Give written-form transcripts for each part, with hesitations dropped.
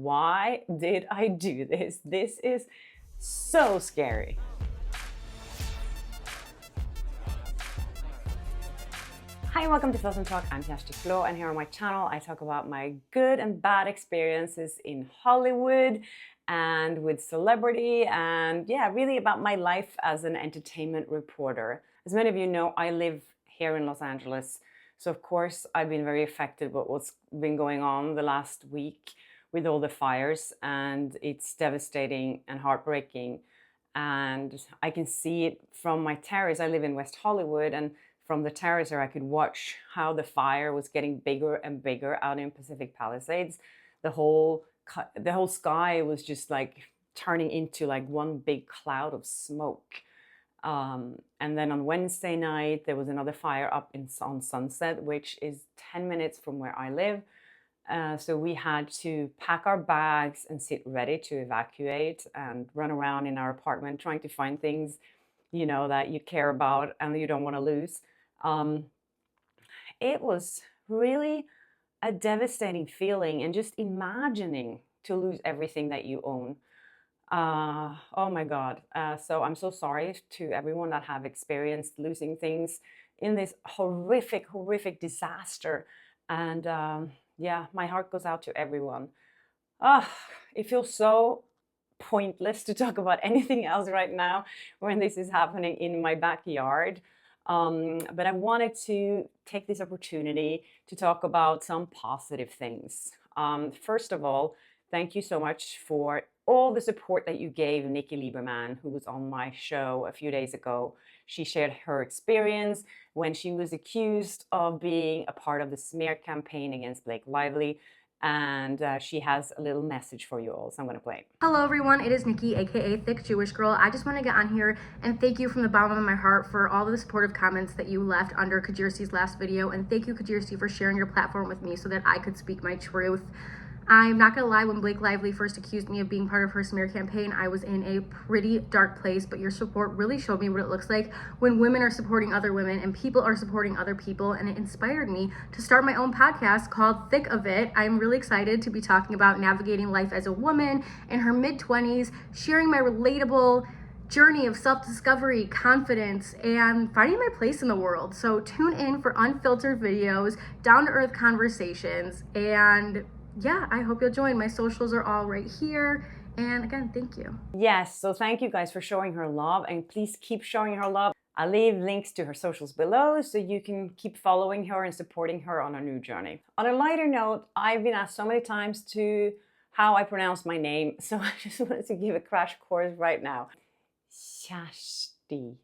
why did I do this? This is so scary. Hi and welcome to Flaa Talk. I'm Kjersti Flaa, and here on my channel I talk about my good and bad experiences in Hollywood and with celebrity, and yeah, really about my life as an entertainment reporter. As many of you know, I live here in Los Angeles, so of course I've been very affected by what's been going on the last week with all the fires, and it's devastating and heartbreaking. And I can see it from my terrace. I live in West Hollywood, and from the terrace I could watch how the fire was getting bigger and bigger out in Pacific Palisades. The whole sky was just like turning into like one big cloud of smoke. And then on Wednesday night, there was another fire up on Sunset, which is 10 minutes from where I live. So we had to pack our bags and sit ready to evacuate and run around in our apartment trying to find things, you know, that you care about and you don't want to lose. It was really a devastating feeling, and just imagining to lose everything that you own. Oh my God. So I'm so sorry to everyone that have experienced losing things in this horrific disaster. And yeah, my heart goes out to everyone. It feels so pointless to talk about anything else right now when this is happening in my backyard. But I wanted to take this opportunity to talk about some positive things. First of all, thank you so much for all the support that you gave Nikki Liebermann, who was on my show a few days ago. She shared her experience when she was accused of being a part of the smear campaign against Blake Lively. And she has a little message for you all, so I'm going to play it. Hello everyone, it is Nikki, aka Thick Jewish Girl. I just want to get on here and thank you from the bottom of my heart for all of the supportive comments that you left under Kjersti's last video, and thank you, Kjersti, for sharing your platform with me so that I could speak my truth. I'm not gonna lie, when Blake Lively first accused me of being part of her smear campaign, I was in a pretty dark place, but your support really showed me what it looks like when women are supporting other women and people are supporting other people, and it inspired me to start my own podcast called Thick of It. I'm really excited to be talking about navigating life as a woman in her mid-20s, sharing my relatable journey of self-discovery, confidence, and finding my place in the world. So tune in for unfiltered videos, down-to-earth conversations, and yeah, I hope you'll join. My socials are all right here. And again, thank you. Yes, so thank you guys for showing her love, and please keep showing her love. I'll leave links to her socials below so you can keep following her and supporting her on her new journey. On a lighter note, I've been asked so many times to how I pronounce my name, so I just wanted to give a crash course right now. Kjersti.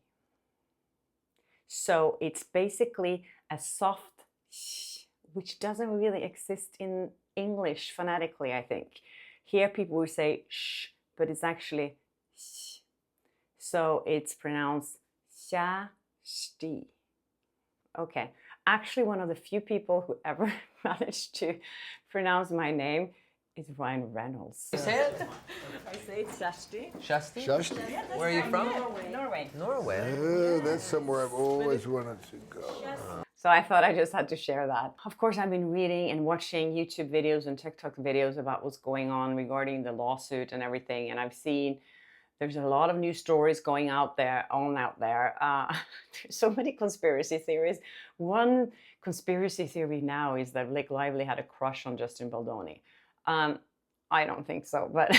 So it's basically a soft sh, which doesn't really exist in English phonetically, I think. Here people will say sh, but it's actually sh. So it's pronounced Kjersti. Okay. Actually, one of the few people who ever managed to pronounce my name is Ryan Reynolds. You say it? I say it's Kjersti. Kjersti? Kjersti? Where are you from? Norway. Norway. That's somewhere I've always wanted to go. So I thought I just had to share that. Of course, I've been reading and watching YouTube videos and TikTok videos about what's going on regarding the lawsuit and everything. And I've seen there's a lot of new stories going out there. There's so many conspiracy theories. One conspiracy theory now is that Blake Lively had a crush on Justin Baldoni. I don't think so, but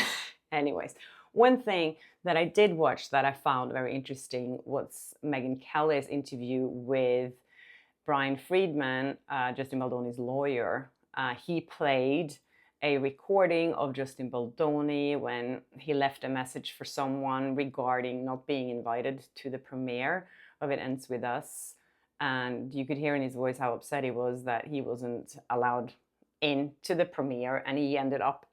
anyways. One thing that I did watch that I found very interesting was Megyn Kelly's interview with Brian Friedman, Justin Baldoni's lawyer. He played a recording of Justin Baldoni when he left a message for someone regarding not being invited to the premiere of It Ends With Us. And you could hear in his voice how upset he was that he wasn't allowed into the premiere, and he ended up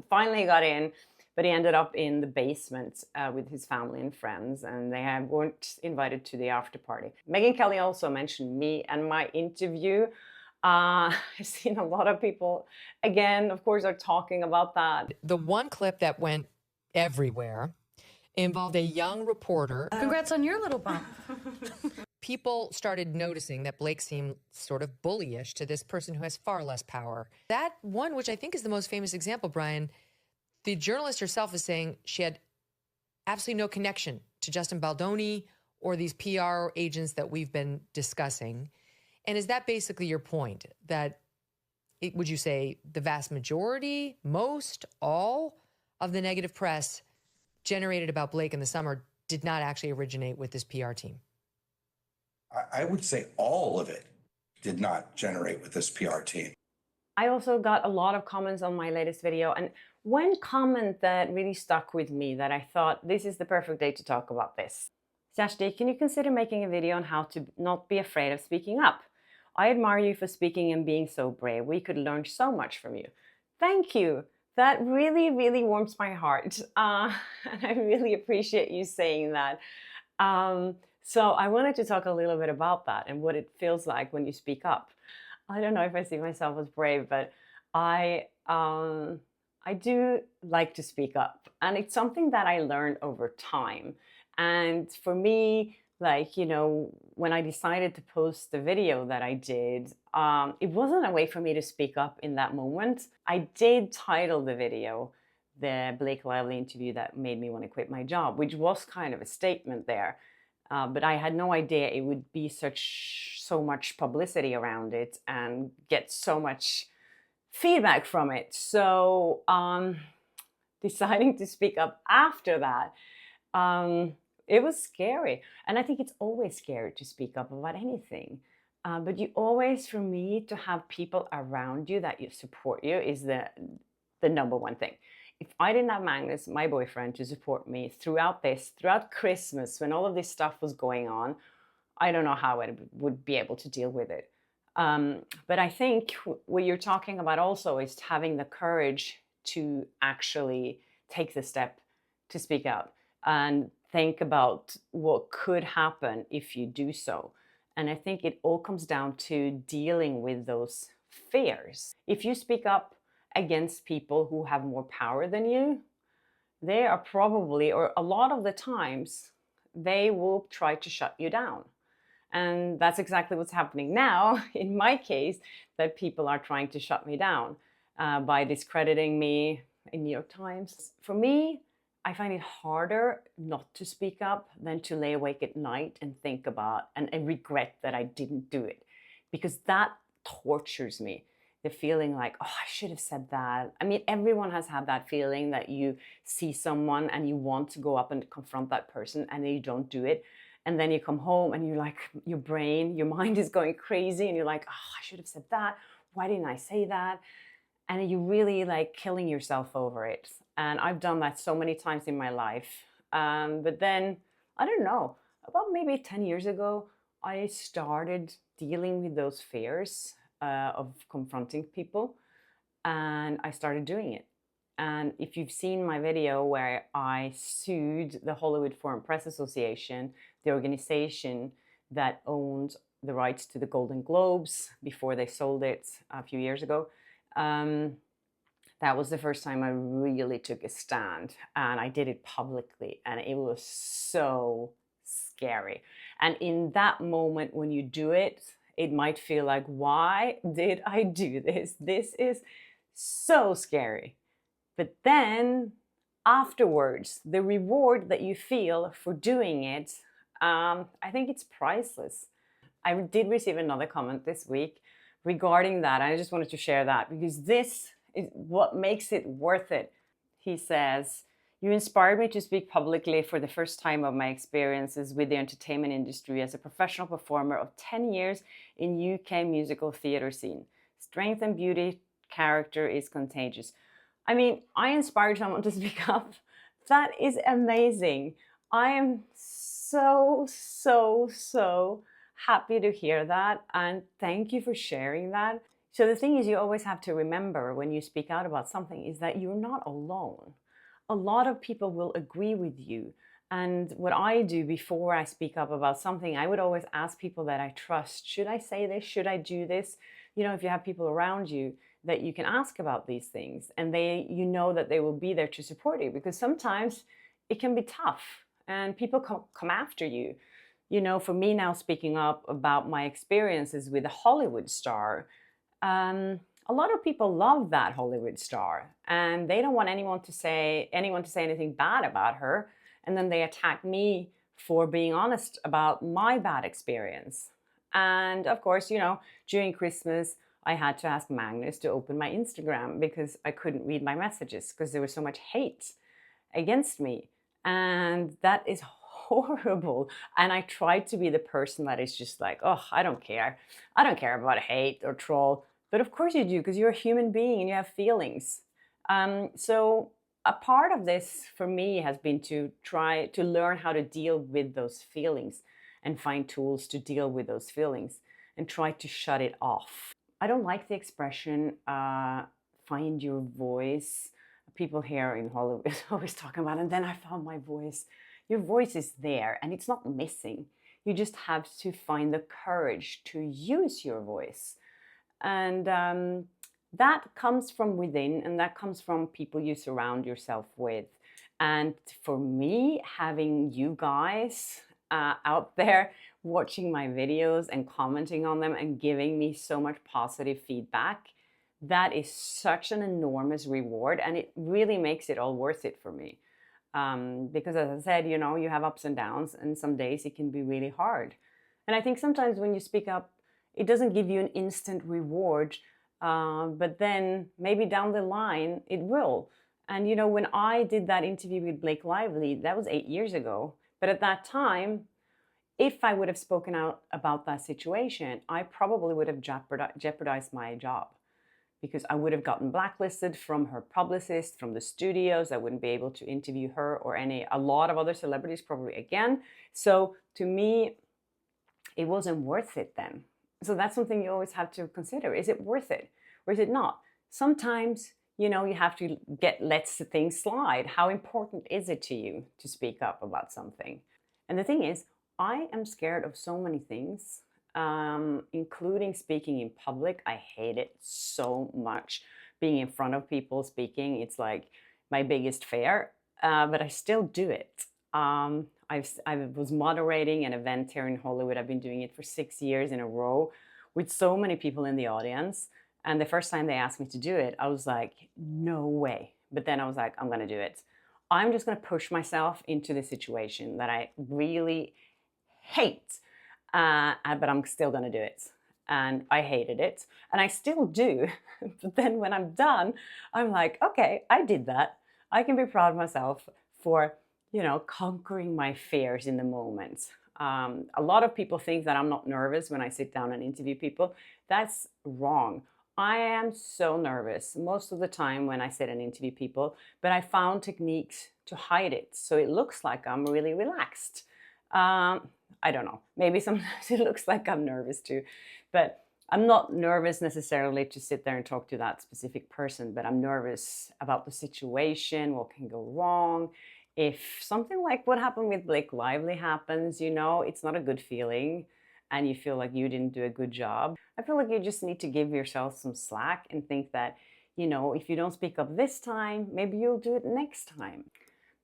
finally got in, but he ended up in the basement with his family and friends, and they weren't invited to the after party. Megyn Kelly also mentioned me and my interview. I've seen a lot of people, again, of course, are talking about that. The one clip that went everywhere involved a young reporter. Congrats on your little bump. people started noticing that Blake seemed sort of bullyish to this person who has far less power. That one, which I think is the most famous example, Brian, the journalist herself is saying she had absolutely no connection to Justin Baldoni or these PR agents that we've been discussing. And is that basically your point? That, would you say the vast majority, most, all of the negative press generated about Blake in the summer did not actually originate with this PR team? I would say all of it did not generate with this PR team. I also got a lot of comments on my latest video, and one comment that really stuck with me that I thought this is the perfect day to talk about this. Kjersti, can you consider making a video on how to not be afraid of speaking up? I admire you for speaking and being so brave. We could learn so much from you. Thank you. That really, really warms my heart. And I really appreciate you saying that. So I wanted to talk a little bit about that and what it feels like when you speak up. I don't know if I see myself as brave, but I do like to speak up. And it's something that I learned over time. And for me, like, you know, when I decided to post the video that I did, it wasn't a way for me to speak up in that moment. I did title the video, the Blake Lively interview that made me want to quit my job, which was kind of a statement there. But I had no idea it would be so much publicity around it and get so much feedback from it. So deciding to speak up after that, it was scary. And I think it's always scary to speak up about anything. But you always, for me, to have people around you that you support you is the number one thing. If I didn't have Magnus, my boyfriend, to support me throughout Christmas, when all of this stuff was going on, I don't know how I would be able to deal with it. But I think what you're talking about also is having the courage to actually take the step to speak out and think about what could happen if you do so. And I think it all comes down to dealing with those fears. If you speak up against people who have more power than you, they are probably, or a lot of the times, they will try to shut you down. And that's exactly what's happening now, in my case, that people are trying to shut me down by discrediting me in New York Times. For me, I find it harder not to speak up than to lay awake at night and think about and regret that I didn't do it, because that tortures me. The feeling like, oh, I should have said that. I mean, everyone has had that feeling that you see someone and you want to go up and confront that person and then you don't do it. And then you come home and you're like, your mind is going crazy and you're like, oh, I should have said that. Why didn't I say that? And you're really like killing yourself over it. And I've done that so many times in my life. But then, I don't know, about maybe 10 years ago, I started dealing with those fears of confronting people, and I started doing it. And if you've seen my video where I sued the Hollywood Foreign Press Association, the organization that owned the rights to the Golden Globes before they sold it a few years ago, that was the first time I really took a stand, and I did it publicly, and it was so scary. And in that moment when you do it, it might feel like, why did I do this? This is so scary. But then afterwards, the reward that you feel for doing it, I think it's priceless. I did receive another comment this week regarding that. I just wanted to share that because this is what makes it worth it. He says, "You inspired me to speak publicly for the first time of my experiences with the entertainment industry as a professional performer of 10 years in UK musical theatre scene. Strength and beauty, character is contagious." I mean, I inspired someone to speak up. That is amazing. I am so happy to hear that. And thank you for sharing that. So the thing is, you always have to remember when you speak out about something is that you're not alone. A lot of people will agree with you. And what I do before I speak up about something, I would always ask people that I trust, should I say this? Should I do this? You know, if you have people around you that you can ask about these things and you know that they will be there to support you, because sometimes it can be tough and people come after you. you know, for me now speaking up about my experiences with a Hollywood star, a lot of people love that Hollywood star, and they don't want anyone to say anything bad about her, and then they attack me for being honest about my bad experience. And of course, you know, during Christmas, I had to ask Magnus to open my Instagram because I couldn't read my messages because there was so much hate against me. And that is horrible. And I tried to be the person that is just like, oh, I don't care. I don't care about hate or troll. But of course you do, because you're a human being and you have feelings. So a part of this for me has been to try to learn how to deal with those feelings and find tools to deal with those feelings and try to shut it off. I don't like the expression, find your voice. People here in Hollywood always talking about, and then I found my voice. Your voice is there and it's not missing. You just have to find the courage to use your voice. And that comes from within, and that comes from people you surround yourself with. And for me, having you guys out there watching my videos and commenting on them and giving me so much positive feedback, that is such an enormous reward, and it really makes it all worth it for me. Because as I said, you know, you have ups and downs, and some days it can be really hard. And I think sometimes when you speak up, it doesn't give you an instant reward, but then maybe down the line it will. And you know, when I did that interview with Blake Lively, that was 8 years ago. But at that time, if I would have spoken out about that situation, I probably would have jeopardized my job, because I would have gotten blacklisted from her publicist, from the studios. I wouldn't be able to interview her or a lot of other celebrities probably again. So to me, it wasn't worth it then. So that's something you always have to consider. Is it worth it or is it not? Sometimes, you know, you have to let things slide. How important is it to you to speak up about something? And the thing is, I am scared of so many things, including speaking in public. I hate it so much. Being in front of people speaking, it's like my biggest fear, but I still do it. I was moderating an event here in Hollywood. I've been doing it for 6 years in a row with so many people in the audience. And the first time they asked me to do it, I was like, no way. But then I was like, I'm going to do it. I'm just going to push myself into the situation that I really hate. But I'm still going to do it. And I hated it. And I still do. But then when I'm done, I'm like, okay, I did that. I can be proud of myself for, you know, conquering my fears in the moment. A lot of people think that I'm not nervous when I sit down and interview people. That's wrong. I am so nervous most of the time when I sit and interview people, but I found techniques to hide it. So it looks like I'm really relaxed. I don't know. Maybe sometimes it looks like I'm nervous too, but I'm not nervous necessarily to sit there and talk to that specific person, but I'm nervous about the situation, what can go wrong. If something like what happened with Blake Lively happens, you know, it's not a good feeling and you feel like you didn't do a good job. I feel like you just need to give yourself some slack and think that, you know, if you don't speak up this time, maybe you'll do it next time.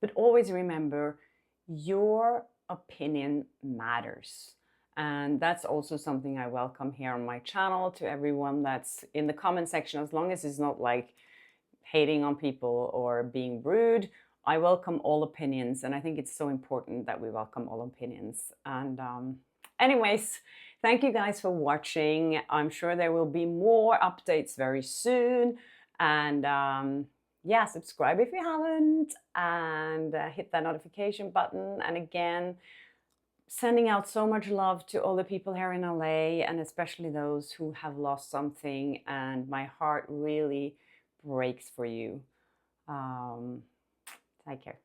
But always remember, your opinion matters. And that's also something I welcome here on my channel to everyone that's in the comment section, as long as it's not like hating on people or being rude. I welcome all opinions, and I think it's so important that we welcome all opinions. And anyways, thank you guys for watching. I'm sure there will be more updates very soon. And yeah, subscribe if you haven't, and hit that notification button. And again, sending out so much love to all the people here in LA, and especially those who have lost something. And my heart really breaks for you. Take care.